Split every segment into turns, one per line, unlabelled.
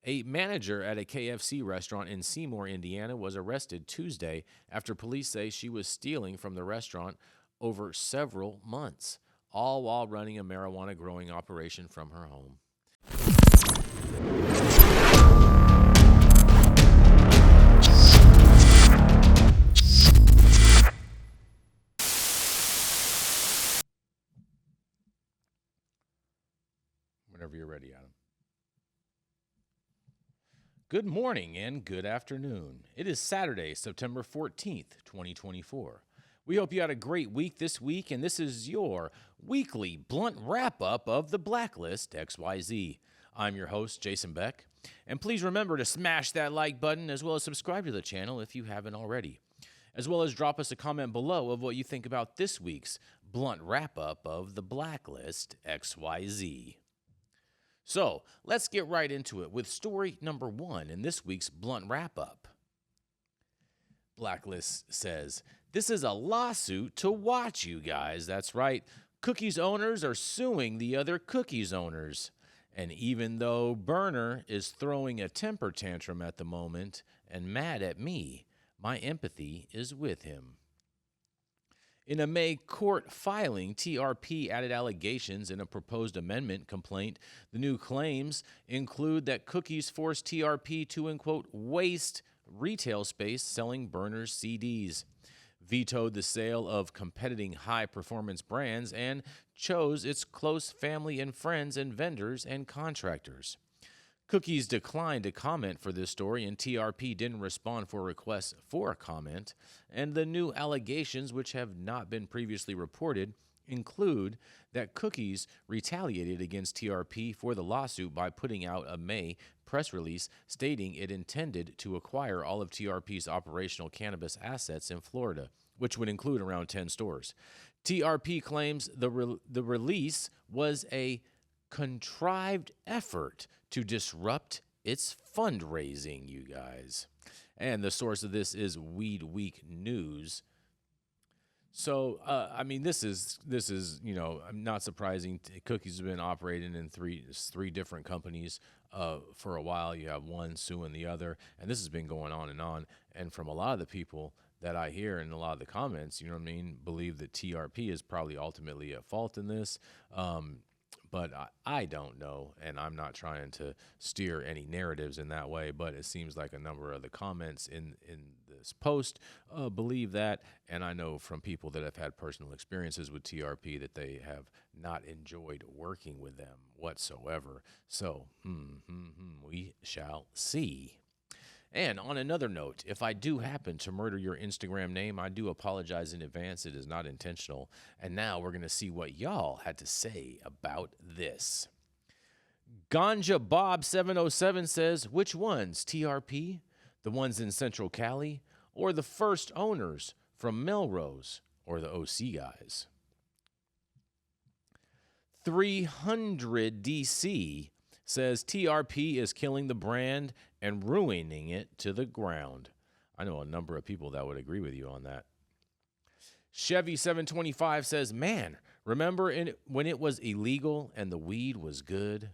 A manager at a KFC restaurant in Seymour, Indiana, was arrested Tuesday after police say she was stealing from the restaurant over several months, all while running a marijuana growing operation from her home. Whenever you're ready, Adam. Good morning and good afternoon. It is Saturday, September 14th, 2024. We hope you had a great week this week, and this is your weekly blunt wrap-up of the Blacklist XYZ. I'm your host, Jason Beck, and please remember to smash that like button as well as subscribe to the channel if you haven't already, as well as drop us a comment below of what you think about this week's blunt wrap-up of the Blacklist XYZ. So, let's get right into it with story number 1 in this week's blunt wrap-up. Blacklist says, this is a lawsuit to watch, you guys. That's right. Cookies owners are suing the other cookies owners. And even though Burner is throwing a temper tantrum at the moment and mad at me, my empathy is with him. In a May court filing, TRP added allegations in a proposed amendment complaint. The new claims include that Cookies forced TRP to, and quote, waste retail space selling Burner's CDs, vetoed the sale of competing high-performance brands, and chose its close family and friends and vendors and contractors. Cookies declined to comment for this story, and TRP didn't respond for requests for a comment. And the new allegations, which have not been previously reported, include that Cookies retaliated against TRP for the lawsuit by putting out a May press release stating it intended to acquire all of TRP's operational cannabis assets in Florida, which would include around 10 stores. TRP claims the release was a contrived effort to disrupt its fundraising, you guys. And the source of this is Weed Week News. So, this is not surprising. Cookies have been operating in three different companies for a while. You have one suing the other, and this has been going on and on. And from a lot of the people that I hear in a lot of the comments, believe that TRP is probably ultimately at fault in this. But I don't know, and I'm not trying to steer any narratives in that way, but it seems like a number of the comments in this post believe that, and I know from people that have had personal experiences with TRP that they have not enjoyed working with them whatsoever. So, we shall see. And on another note, if I do happen to murder your Instagram name, I do apologize in advance. It is not intentional. And now we're going to see what y'all had to say about this. Ganja Bob 707 says, which ones, TRP? The ones in Central Cali? Or the first owners from Melrose? Or the OC guys? 300 DC says TRP is killing the brand and ruining it to the ground. I know a number of people that would agree with you on that. Chevy 725 says, man, remember when it was illegal and the weed was good?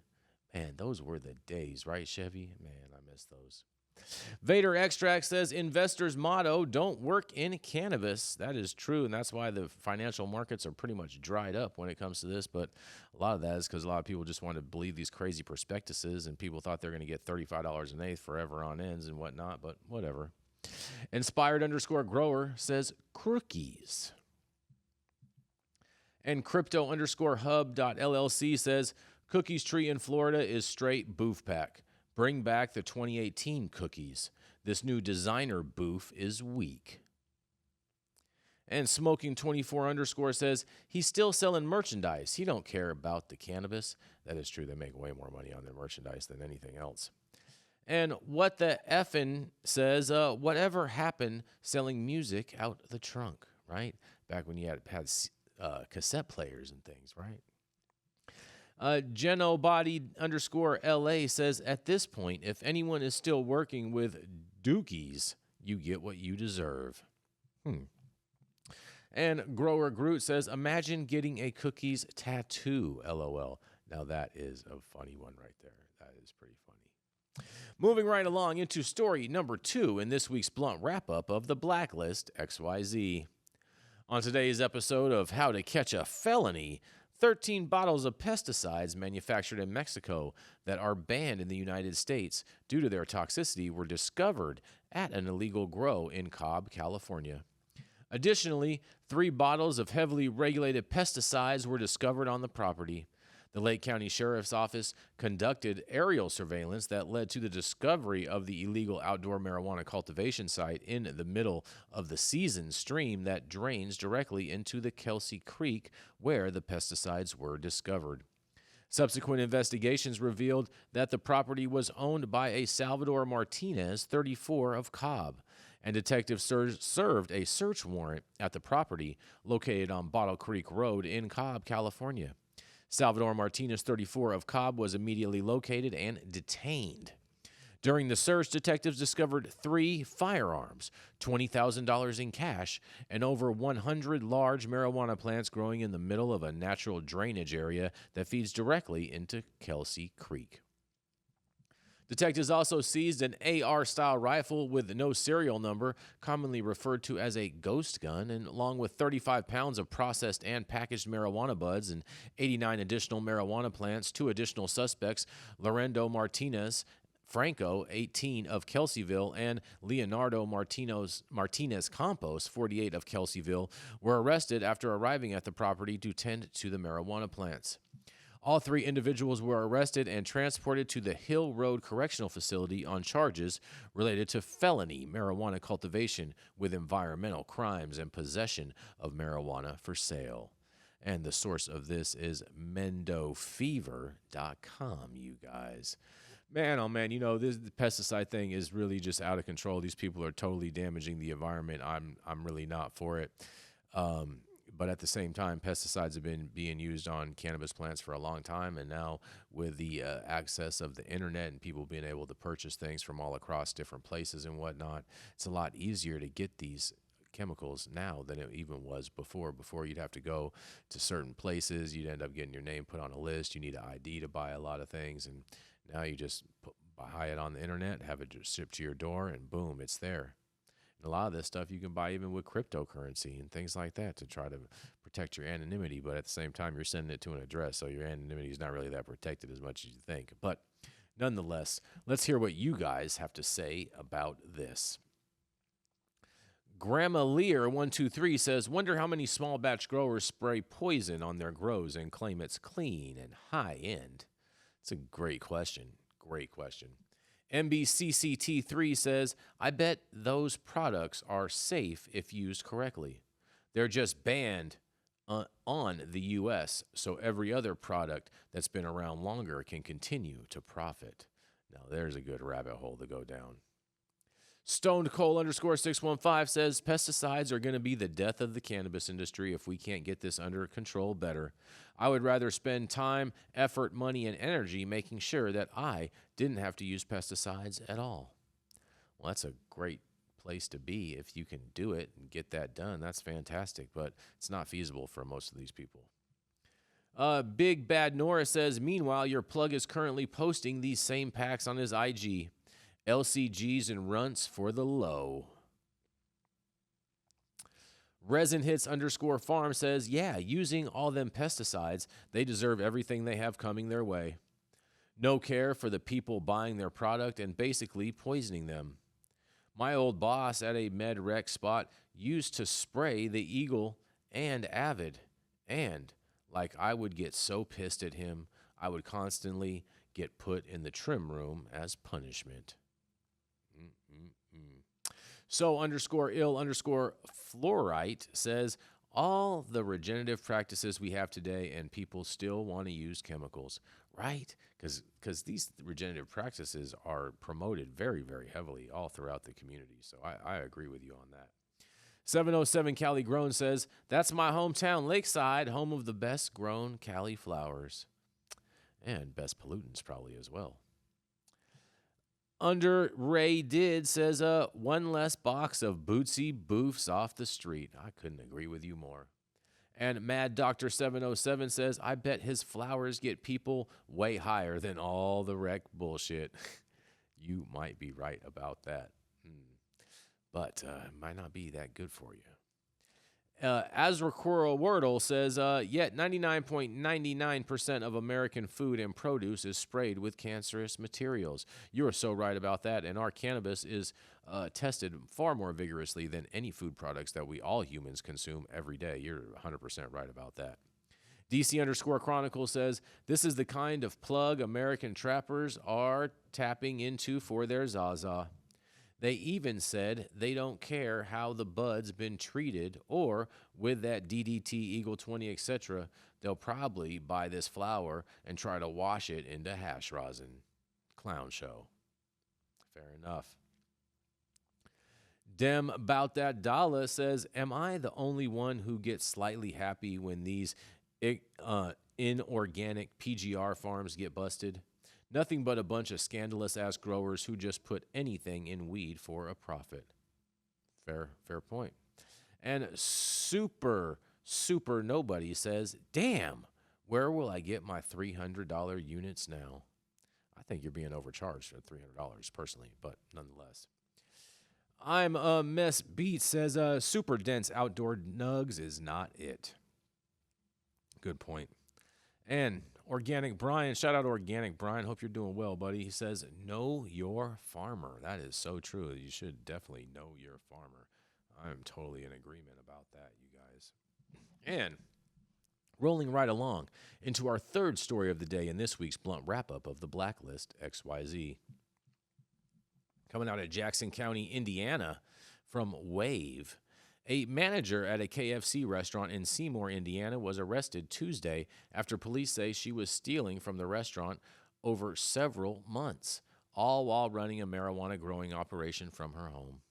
Man, those were the days, right, Chevy? Man, I miss those. Vader Extract says, investors' motto, don't work in cannabis. That is true, and that's why the financial markets are pretty much dried up when it comes to this, but a lot of that is because a lot of people just want to believe these crazy prospectuses, and people thought they're going to get $35 an eighth forever on ends and whatnot, but whatever. Inspired_grower says, crookies. And crypto_hub.llc says, Cookies Tree in Florida is straight boof pack. Bring back the 2018 cookies. This new designer boof is weak. And Smoking24_ says, he's still selling merchandise. He don't care about the cannabis. That is true. They make way more money on their merchandise than anything else. And What the Effin says, whatever happened selling music out the trunk, right? Back when you had cassette players and things, right? Genobody_LA says, at this point, if anyone is still working with dookies, you get what you deserve. And Grower Groot says, imagine getting a cookies tattoo, LOL. Now that is a funny one right there. That is pretty funny. Moving right along into story number 2 in this week's blunt wrap-up of the Blacklist XYZ. On today's episode of How to Catch a Felony, 13 bottles of pesticides manufactured in Mexico that are banned in the United States due to their toxicity were discovered at an illegal grow in Cobb, California. Additionally, 3 bottles of heavily regulated pesticides were discovered on the property. The Lake County Sheriff's Office conducted aerial surveillance that led to the discovery of the illegal outdoor marijuana cultivation site in the middle of the Season stream that drains directly into the Kelsey Creek, where the pesticides were discovered. Subsequent investigations revealed that the property was owned by a Salvador Martinez, 34, of Cobb, and detectives served a search warrant at the property located on Bottle Creek Road in Cobb, California. Salvador Martinez, 34, of Cobb, was immediately located and detained. During the search, detectives discovered 3 firearms, $20,000 in cash, and over 100 large marijuana plants growing in the middle of a natural drainage area that feeds directly into Kelsey Creek. Detectives also seized an AR-style rifle with no serial number, commonly referred to as a ghost gun, and along with 35 pounds of processed and packaged marijuana buds and 89 additional marijuana plants. 2 additional suspects, Lorendo Martinez Franco, 18, of Kelseyville, and Leonardo Martinez Campos, 48, of Kelseyville, were arrested after arriving at the property to tend to the marijuana plants. All 3 individuals were arrested and transported to the Hill Road Correctional Facility on charges related to felony marijuana cultivation with environmental crimes and possession of marijuana for sale. And the source of this is mendofever.com, you guys. Man, oh man, you know, the pesticide thing is really just out of control. These people are totally damaging the environment. I'm really not for it. But at the same time, pesticides have been being used on cannabis plants for a long time, and now with the access of the internet and people being able to purchase things from all across different places and whatnot, it's a lot easier to get these chemicals now than it even was before. Before, you'd have to go to certain places, you'd end up getting your name put on a list, you need an ID to buy a lot of things, and now you just buy it on the internet, have it shipped to your door, and boom, it's there. And a lot of this stuff you can buy even with cryptocurrency and things like that to try to protect your anonymity, but at the same time, you're sending it to an address, so your anonymity is not really that protected as much as you think. But nonetheless, let's hear what you guys have to say about this. Grandma Lear123 says, wonder how many small batch growers spray poison on their grows and claim it's clean and high end. It's a great question. Great question. MBCCT3 says, I bet those products are safe if used correctly. They're just banned on the U.S., so every other product that's been around longer can continue to profit. Now, there's a good rabbit hole to go down. Stoned Coal _615 says, pesticides are going to be the death of the cannabis industry if we can't get this under control better. I would rather spend time, effort, money, and energy making sure that I didn't have to use pesticides at all. Well, that's a great place to be if you can do it and get that done. That's fantastic, but it's not feasible for most of these people. Big Bad Nora says, meanwhile, your plug is currently posting these same packs on his IG. LCGs and runts for the low. Resin Hits _farm says, yeah, using all them pesticides, they deserve everything they have coming their way. No care for the people buying their product and basically poisoning them. My old boss at a med rec spot used to spray the Eagle and Avid, and like I would get so pissed at him, I would constantly get put in the trim room as punishment. So _ill_fluorite says, all the regenerative practices we have today and people still want to use chemicals, right? Because these regenerative practices are promoted very, very heavily all throughout the community. So I agree with you on that. 707 Cali Grown says, that's my hometown, Lakeside, home of the best grown Cali flowers. And best pollutants probably as well. Under Ray Did says, one less box of Bootsy Boofs off the street. I couldn't agree with you more. And Mad Doctor 707 says, I bet his flowers get people way higher than all the rec bullshit. You might be right about that. But it might not be that good for you. Azraquara Wordle says, yet 99.99% of American food and produce is sprayed with cancerous materials. You are so right about that, and our cannabis is tested far more vigorously than any food products that we all humans consume every day. You're 100% right about that. DC_Chronicle says, this is the kind of plug American trappers are tapping into for their Zaza. They even said they don't care how the bud's been treated, or with that DDT, Eagle 20, etc., they'll probably buy this flower and try to wash it into hash rosin. Clown show. Fair enough. Dem About That Dollar says, am I the only one who gets slightly happy when these inorganic PGR farms get busted? Nothing but a bunch of scandalous-ass growers who just put anything in weed for a profit. Fair point. And super nobody says, damn, where will I get my $300 units now? I think you're being overcharged for $300 personally, but nonetheless. I'm a Mess Beat says, super dense outdoor nugs is not it. Good point. And Organic Brian, shout out Organic Brian. Hope you're doing well, buddy. He says, know your farmer. That is so true. You should definitely know your farmer. I'm totally in agreement about that, you guys. And rolling right along into our third story of the day in this week's blunt wrap-up of the Blacklist XYZ. Coming out of Jackson County, Indiana, from Wave. A manager at a KFC restaurant in Seymour, Indiana, was arrested Tuesday after police say she was stealing from the restaurant over several months, all while running a marijuana growing operation from her home.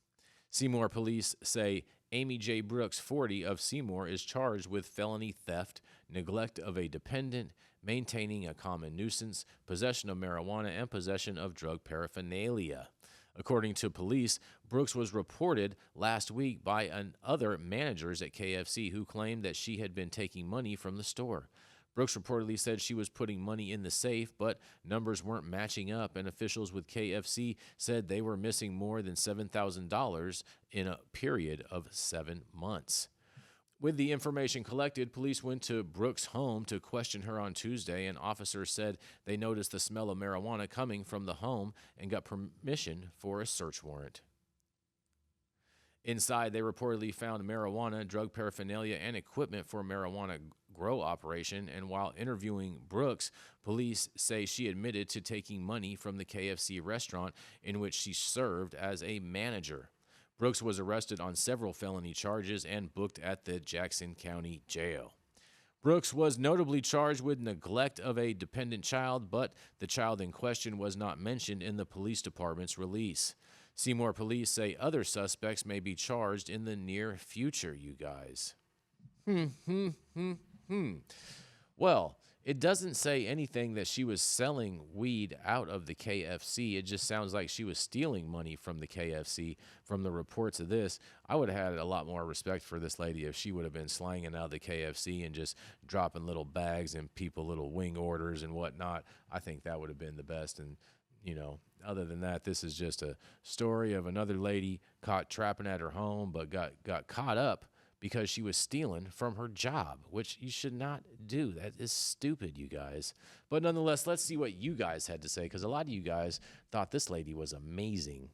Seymour police say Amy J. Brooks, 40, of Seymour, is charged with felony theft, neglect of a dependent, maintaining a common nuisance, possession of marijuana, and possession of drug paraphernalia. According to police, Brooks was reported last week by other managers at KFC who claimed that she had been taking money from the store. Brooks reportedly said she was putting money in the safe, but numbers weren't matching up, and officials with KFC said they were missing more than $7,000 in a period of 7 months. With the information collected, police went to Brooks' home to question her on Tuesday, and officers said they noticed the smell of marijuana coming from the home and got permission for a search warrant. Inside, they reportedly found marijuana, drug paraphernalia, and equipment for a marijuana grow operation, and while interviewing Brooks, police say she admitted to taking money from the KFC restaurant in which she served as a manager. Brooks was arrested on several felony charges and booked at the Jackson County Jail. Brooks was notably charged with neglect of a dependent child, but the child in question was not mentioned in the police department's release. Seymour police say other suspects may be charged in the near future, you guys. Well, it doesn't say anything that she was selling weed out of the KFC. It just sounds like she was stealing money from the KFC. From the reports of this, I would have had a lot more respect for this lady if she would have been slanging out of the KFC and just dropping little bags and people little wing orders and whatnot. I think that would have been the best. And, you know, other than that, this is just a story of another lady caught trapping at her home but got caught up because she was stealing from her job, which you should not do. That is stupid, you guys. But nonetheless, let's see what you guys had to say, because a lot of you guys thought this lady was amazing.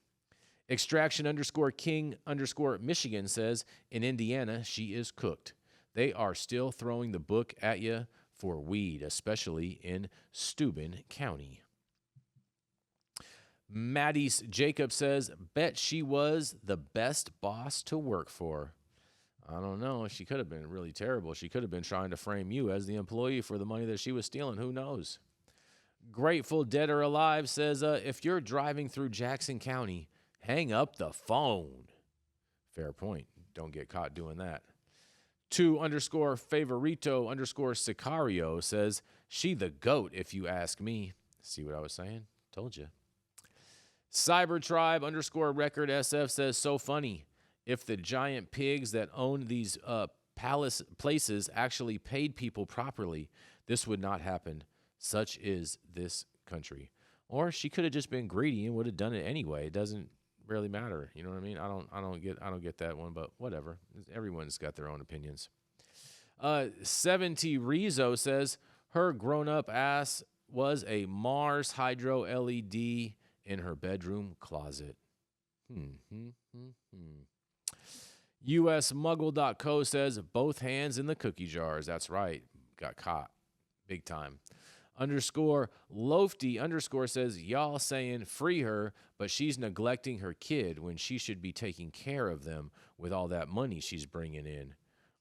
Extraction_King_Michigan says, in Indiana, she is cooked. They are still throwing the book at you for weed, especially in Steuben County. Maddie's Jacob says, bet she was the best boss to work for. I don't know. She could have been really terrible. She could have been trying to frame you as the employee for the money that she was stealing. Who knows? Grateful Dead or Alive says, if you're driving through Jackson County, hang up the phone. Fair point. Don't get caught doing that. 2_Favorito_Sicario says, she the GOAT if you ask me. See what I was saying? Told you. Cybertribe_Record SF says, so funny. If the giant pigs that own these places actually paid people properly, this would not happen. Such is this country. Or she could have just been greedy and would have done it anyway. It doesn't really matter. You know what I mean? I don't get that one, but whatever. Everyone's got their own opinions. 70 Rizzo says her grown-up ass was a Mars Hydro LED in her bedroom closet. USmuggle.co says both hands in the cookie jars. That's right. Got caught. Big time. _Lofty_ says, y'all saying free her, but she's neglecting her kid when she should be taking care of them with all that money she's bringing in.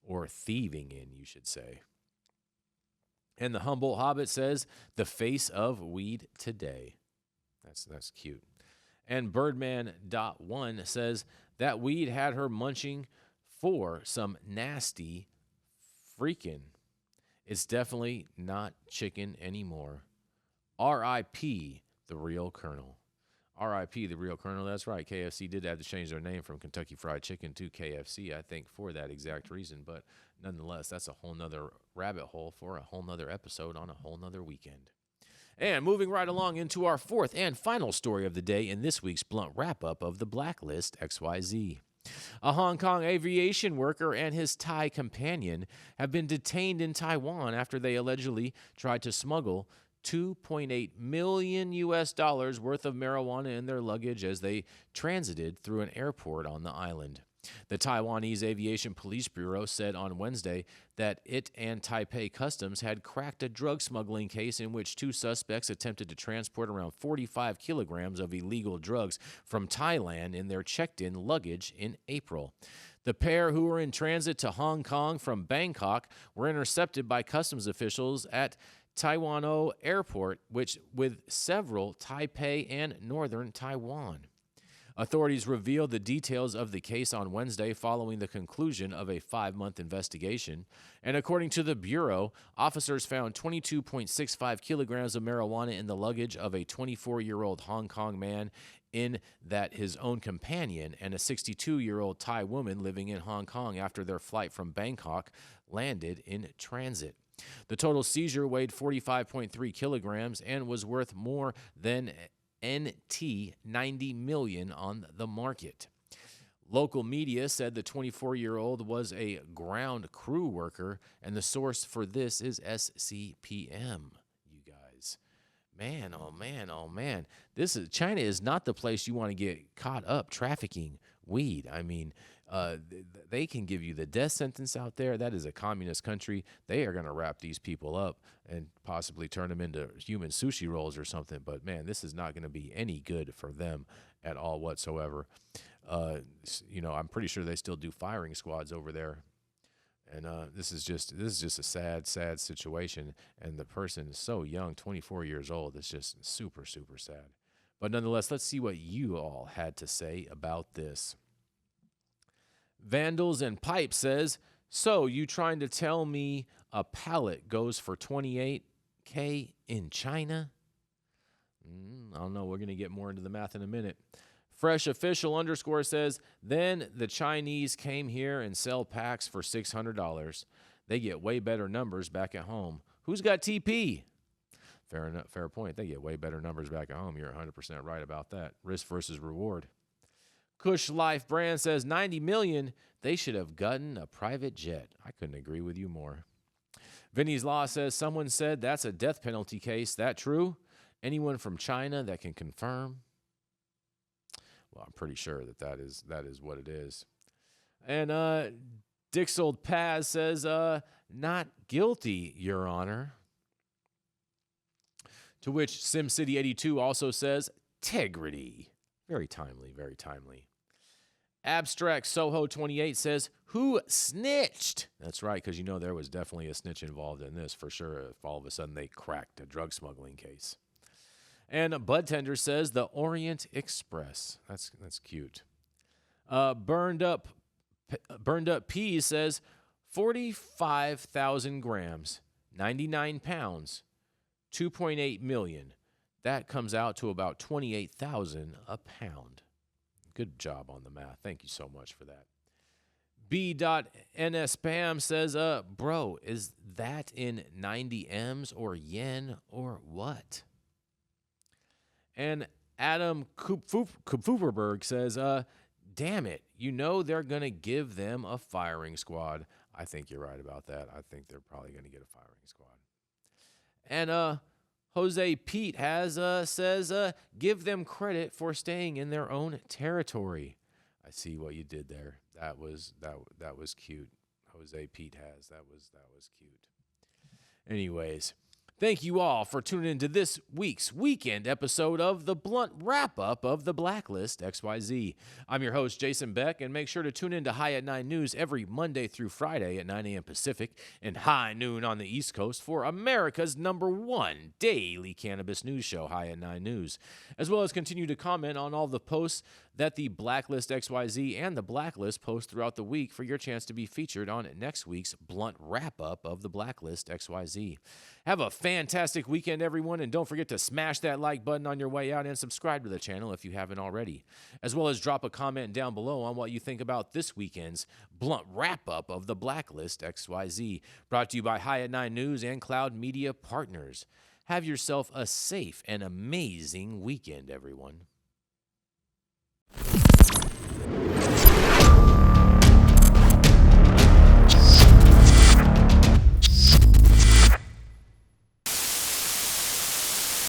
Or thieving in, you should say. And the Humboldt Hobbit says, the face of weed today. That's cute. And Birdman.1 says, that weed had her munching for some nasty freaking. It's definitely not chicken anymore. R.I.P. the real Colonel. R.I.P. the real Colonel. That's right. KFC did have to change their name from Kentucky Fried Chicken to KFC, I think, for that exact reason. But nonetheless, that's a whole nother rabbit hole for a whole nother episode on a whole nother weekend. And moving right along into our fourth and final story of the day in this week's blunt wrap-up of the Blacklist XYZ. A Hong Kong aviation worker and his Thai companion have been detained in Taiwan after they allegedly tried to smuggle $2.8 million worth of marijuana in their luggage as they transited through an airport on the island. The Taiwanese Aviation Police Bureau said on Wednesday that it and Taipei Customs had cracked a drug smuggling case in which two suspects attempted to transport around 45 kilograms of illegal drugs from Thailand in their checked-in luggage in April. The pair, who were in transit to Hong Kong from Bangkok, were intercepted by customs officials at Taiwan Airport, which with several Taipei and northern Taiwan. Authorities revealed the details of the case on Wednesday following the conclusion of a 5-month investigation. And according to the Bureau, officers found 22.65 kilograms of marijuana in the luggage of a 24-year-old Hong Kong man, in that his own companion and a 62-year-old Thai woman living in Hong Kong after their flight from Bangkok landed in transit. The total seizure weighed 45.3 kilograms and was worth more than NT 90 million on the market. Local media said the 24-year-old was a ground crew worker, and the source for this is SCPM. You guys, man, oh man, oh man, China is not the place you want to get caught up trafficking weed. I mean, they can give you the death sentence out there. That is a communist country. They are going to wrap these people up and possibly turn them into human sushi rolls or something. But, man, this is not going to be any good for them at all whatsoever. I'm pretty sure they still do firing squads over there. And this is just a sad, sad situation. And the person is so young, 24 years old. It's just super, super sad. But nonetheless, let's see what you all had to say about this. Vandals and Pipe says, so you trying to tell me a pallet goes for $28K in China? I don't know. We're going to get more into the math in a minute. Fresh Official _ says, then the Chinese came here and sell packs for $600. They get way better numbers back at home. Who's got TP? Fair enough, fair point. They get way better numbers back at home. You're 100% right about that. Risk versus reward. Kush Life Brand says, 90 million, they should have gotten a private jet. I couldn't agree with you more. Vinny's Law says, someone said that's a death penalty case. That true? Anyone from China that can confirm? Well, I'm pretty sure that is what it is. And Dixold Paz says, not guilty, Your Honor. To which SimCity82 also says, integrity. Very timely, very timely. Abstract Soho 28 says, who snitched? That's right, because there was definitely a snitch involved in this for sure. If all of a sudden they cracked a drug smuggling case. And Bud Tender says, the Orient Express. That's cute. Burned Up Peas says, 45,000 grams, 99 pounds, 2.8 million. That comes out to about 28,000 a pound. Good job on the math. Thank you so much for that. B.NSPam says, bro, is that in 90 M's or yen or what? And Adam Kupferberg says, damn it, they're going to give them a firing squad. I think you're right about that. I think they're probably going to get a firing squad. And Jose Pete says, give them credit for staying in their own territory. I see what you did there. That was cute. Jose Pete has. That was cute. Anyways, thank you all for tuning into this week's weekend episode of the blunt wrap-up of the Blacklist XYZ. I'm your host, Jason Beck, and make sure to tune in to High at 9 News every Monday through Friday at 9 a.m. Pacific and high noon on the East Coast for America's #1 daily cannabis news show, High at 9 News, as well as continue to comment on all the posts that the Blacklist XYZ and the Blacklist post throughout the week for your chance to be featured on next week's blunt wrap-up of the Blacklist XYZ. Have a fantastic weekend, everyone, and don't forget to smash that like button on your way out and subscribe to the channel if you haven't already, as well as drop a comment down below on what you think about this weekend's blunt wrap-up of the Blacklist XYZ, brought to you by High at 9 News and Cloud Media Partners. Have yourself a safe and amazing weekend, everyone.